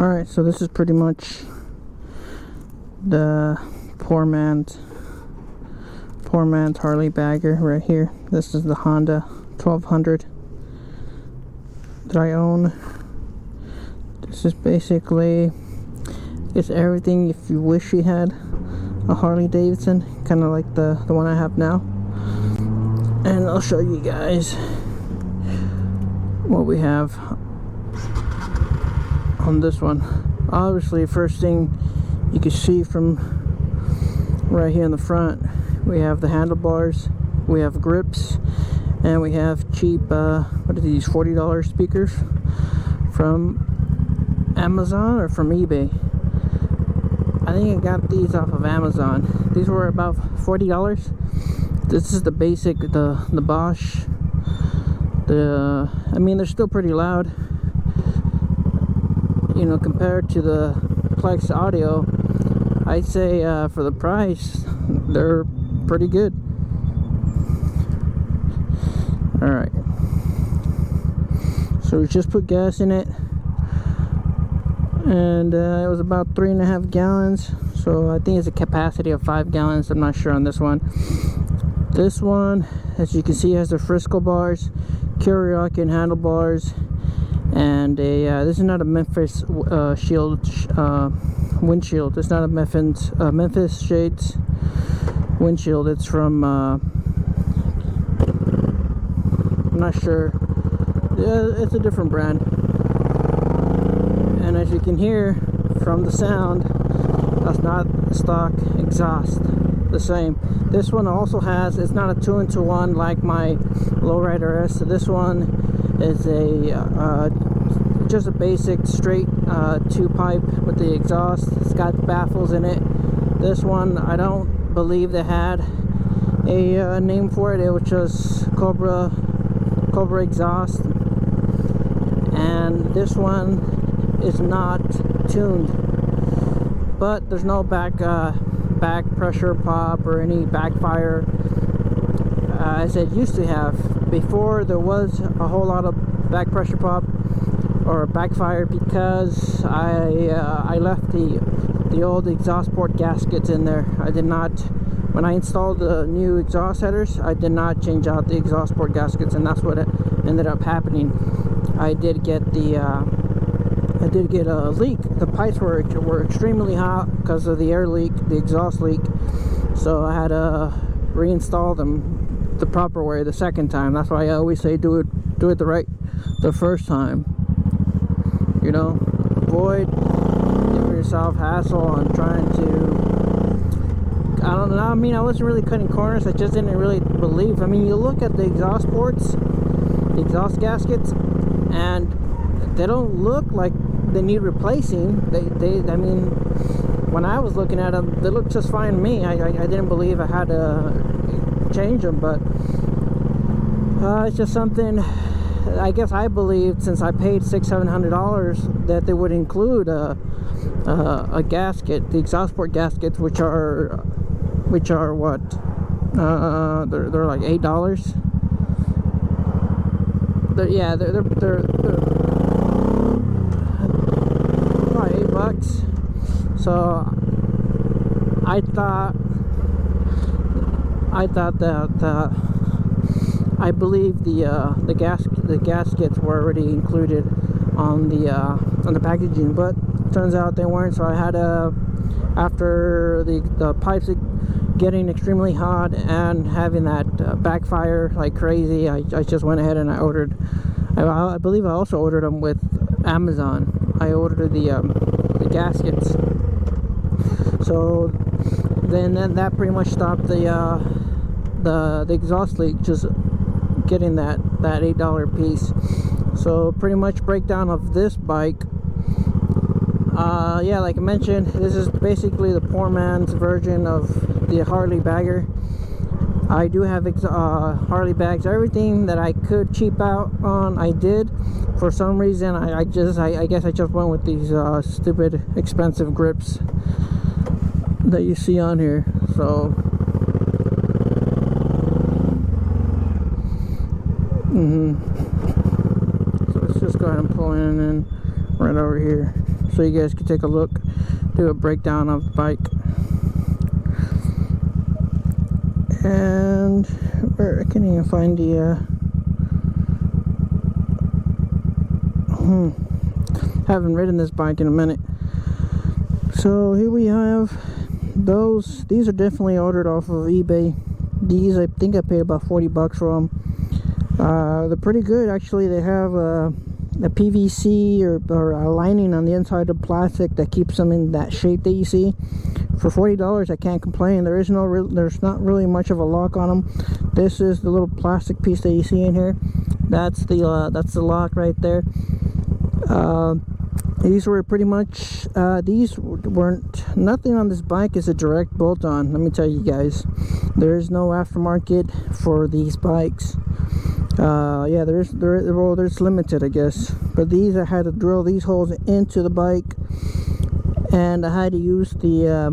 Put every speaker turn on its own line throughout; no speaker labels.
Alright, so this is pretty much the poor man's Harley bagger right here. This is the Honda 1200 that I own. This is basically, it's everything if you wish you had a Harley-Davidson, kind of like the one I have now. And I'll show you guys what we have on this one. Obviously, first thing you can see from right here in the front, we have the handlebars, we have grips, and we have cheap what are these, $40 speakers from Amazon or from eBay. I think I got these off of Amazon. These were about $40. This is the basic, the Bosch. I mean, they're still pretty loud, you know, compared to the Plex audio. I'd say for the price, they're pretty good. Alright, so we just put gas in it, and it was about 3.5 gallons, so I think it's a capacity of 5 gallons. I'm not sure on this one. This one, as you can see, has the Frisco bars, Kuryakn handlebars, and this is not a Memphis windshield. It's not a Memphis shades windshield. It's from I'm not sure. Yeah, it's a different brand. And as you can hear from the sound, that's not stock exhaust. The same. This one also has, it's not a 2-in-1 like my Lowrider S. So this one is a just a basic straight 2-pipe with the exhaust. It's got baffles in it. This one, I don't believe they had a name for it. It was just Cobra exhaust. And this one is not tuned, but there's no back pressure pop or any backfire as it used to have. Before, there was a whole lot of back pressure pop or backfire because I left the old exhaust port gaskets in there. I did not, when I installed the new exhaust headers, I did not change out the exhaust port gaskets, and that's what ended up happening. I did get a leak. The pipes were extremely hot because of the air leak, the exhaust leak. So I had to reinstall them the proper way the second time. That's why I always say do it the first time. You know, avoid giving yourself hassle on trying to. I don't know. I mean, I wasn't really cutting corners. I just didn't really believe. I mean, you look at the exhaust ports, the exhaust gaskets, and they don't look like they need replacing. I mean, when I was looking at them, they looked just fine to me. I didn't believe I had to change them, but it's just something. I guess I believed, since I paid $600-700, that they would include a gasket, the exhaust port gaskets, which are what? They're like $8. They're probably $8. So I thought that I believe the gaskets were already included on the packaging, but turns out they weren't. So I had after the pipes getting extremely hot and having that backfire like crazy, I just went ahead and I ordered. I believe I also ordered them with Amazon. I ordered the gaskets. So then that pretty much stopped the exhaust leak, just getting that $8 piece. So pretty much breakdown of this bike. Yeah, like I mentioned, this is basically the poor man's version of the Harley bagger. I do have Harley bags. Everything that I could cheap out on, I did. For some reason, I guess I just went with these stupid expensive grips that you see on here. So so let's just go ahead and pull in and right over here, so you guys can take a look, do a breakdown of the bike. And where I can't even find the haven't ridden this bike in a minute. So here we have those. These are definitely ordered off of eBay. These, I think I paid about 40 bucks for them. They're pretty good actually. They have a PVC or a lining on the inside of plastic that keeps them in that shape that you see. For $40, I can't complain. There's not really much of a lock on them. This is the little plastic piece that you see in here. That's the lock right there. These were pretty much, these weren't, nothing on this bike is a direct bolt-on. Let me tell you guys, there's no aftermarket for these bikes. Yeah, there's limited, I guess. But these, I had to drill these holes into the bike, and I had to use the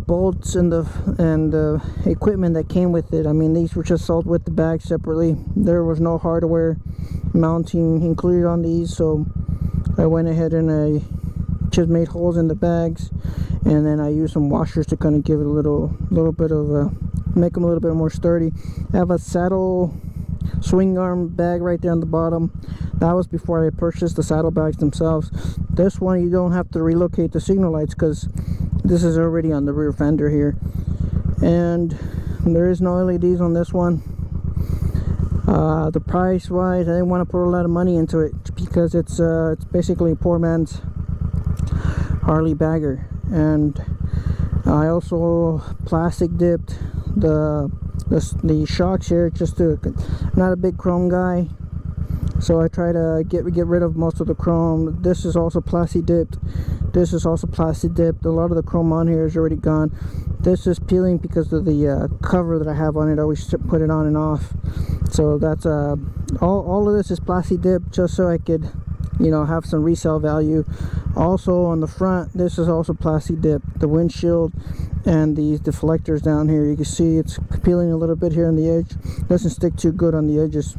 bolts and the equipment that came with it. I mean, these were just sold with the bag separately. There was no hardware mounting included on these, so I went ahead and I just made holes in the bags, and then I used some washers to kind of give it a little bit of make them a little bit more sturdy. I have a saddle swing arm bag right there on the bottom. That was before I purchased the saddlebags themselves. This one, you don't have to relocate the signal lights because this is already on the rear fender here, and there is no LEDs on this one. The price wise, I didn't want to put a lot of money into it because it's basically a poor man's Harley bagger. And I also plastic dipped the shocks here, just to, not a big chrome guy, so I try to get rid of most of the chrome. This is also plastic dipped. This is also plastic dipped. A lot of the chrome on here is already gone. This is peeling because of the cover that I have on it. I always put it on and off. So that's all of this is plastic dipped, just so I could, you know, have some resale value. Also on the front, this is also plastic dipped. The windshield and these deflectors down here, you can see it's peeling a little bit here on the edge. Doesn't stick too good on the edges.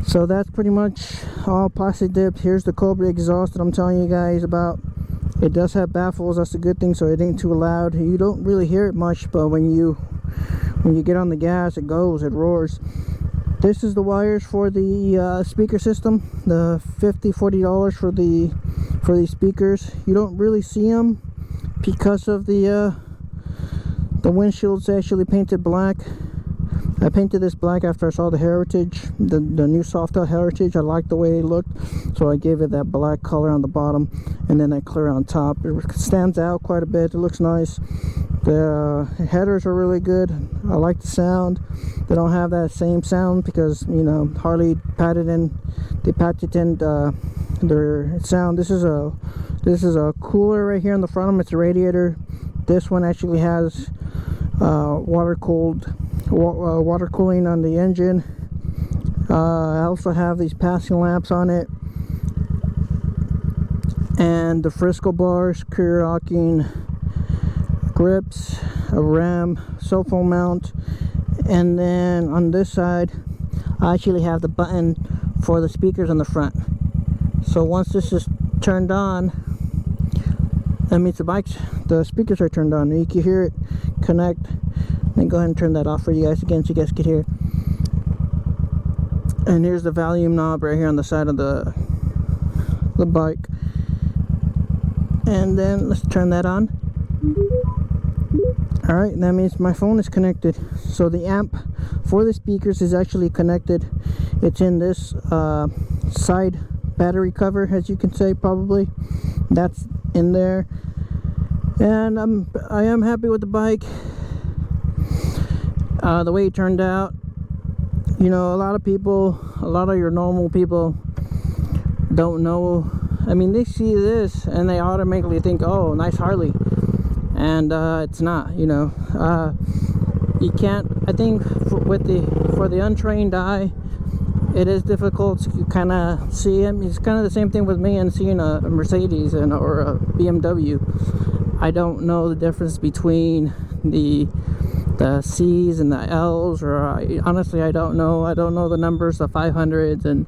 So that's pretty much all plastic dipped. Here's the Cobra exhaust that I'm telling you guys about. It does have baffles, that's a good thing, so it ain't too loud. You don't really hear it much, but when you get on the gas, it goes, it roars. This is the wires for the speaker system. The $40 for these speakers. You don't really see them because of the windshield's actually painted black. I painted this black after I saw the Heritage, the new soft out Heritage. I liked the way it looked, so I gave it that black color on the bottom and then that clear on top. It stands out quite a bit. It looks nice. The headers are really good. I like the sound. They don't have that same sound because, you know, Harley patented their sound. This is a cooler right here in the front of them. It's a radiator. This one actually has water cooling on the engine. I also have these passing lamps on it, and the Frisco bars, Kuryakn Grips, a RAM, cell phone mount, and then on this side I actually have the button for the speakers on the front. So once this is turned on, that means the speakers are turned on. You can hear it connect. Let me go ahead and turn that off for you guys again so you guys can hear. And here's the volume knob right here on the side of the bike. And then let's turn that on. Alright, that means my phone is connected. So the amp for the speakers is actually connected. It's in this side battery cover, as you can say, probably. That's in there. And I am happy with the bike. The way it turned out. You know, a lot of your normal people don't know. I mean, they see this and they automatically think, oh, nice Harley. And it's not, you know. You can't, I think for the untrained eye, it is difficult to kind of see him. It's kind of the same thing with me and seeing a Mercedes or a BMW. I don't know the difference between the C's and the L's, or honestly I don't know the numbers, the 500s and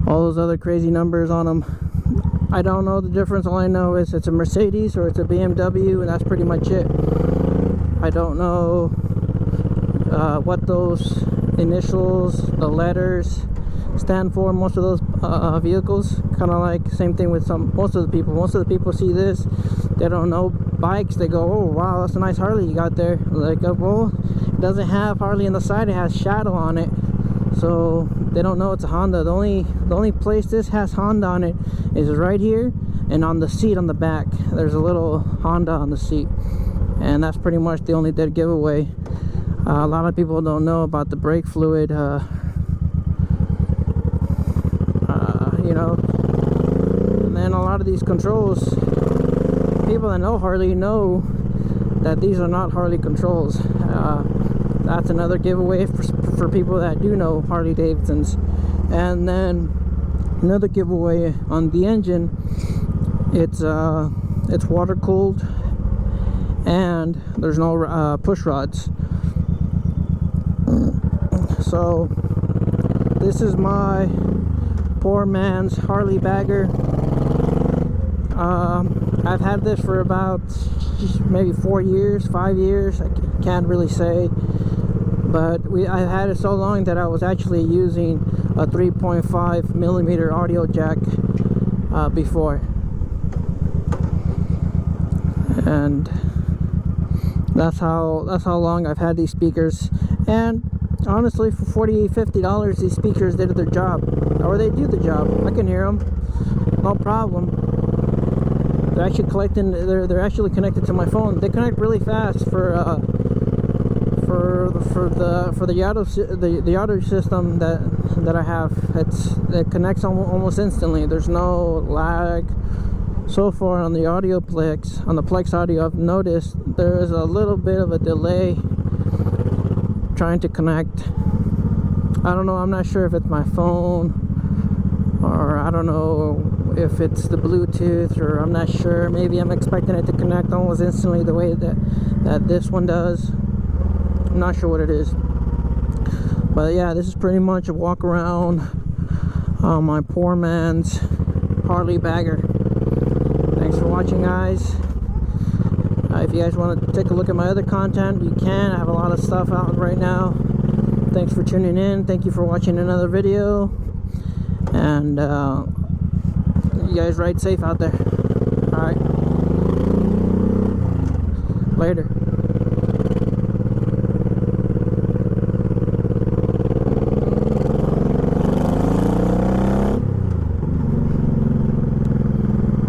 all those other crazy numbers on them. I don't know the difference. All I know is it's a Mercedes or it's a BMW, and that's pretty much it. I don't know what those initials, the letters, stand for most of those vehicles. Kind of like same thing with most of the people see this, they don't know bikes. They go, oh wow, that's a nice Harley you got there. Like, well, it doesn't have Harley on the side, it has Shadow on it, so they don't know it's a Honda. The only place this has Honda on it is right here, and on the seat on the back there's a little Honda on the seat, and that's pretty much the only dead giveaway. A lot of people don't know about the brake fluid, you know. And then a lot of these controls, people that know Harley know that these are not Harley controls. That's another giveaway for people that do know Harley-Davidsons. And then another giveaway on the engine, it's water cooled, and there's no push rods. So this is my poor man's Harley bagger. I've had this for about maybe 4 years, 5 years, I can't really say, but I've had it so long that I was actually using a 3.5 millimeter audio jack before, and that's how long I've had these speakers. And honestly, for $40-50, these speakers did their job, or they do the job. I can hear them, no problem. They're actually collecting. They're actually connected to my phone. They connect really fast for the audio system that I have. It connects almost instantly. There's no lag. So far on the audio Plex, on the Plex audio, I've noticed there is a little bit of a delay trying to connect. I don't know, I'm not sure if it's my phone, or I don't know if it's the Bluetooth, or I'm not sure. Maybe I'm expecting it to connect almost instantly the way that this one does. I'm not sure what it is. But yeah, this is pretty much a walk around on my poor man's Harley bagger. Thanks for watching, guys. If you guys want to take a look at my other content, you can. I have a lot of stuff out right now. Thanks for tuning in. Thank you for watching another video. And you guys ride safe out there. Alright. Later.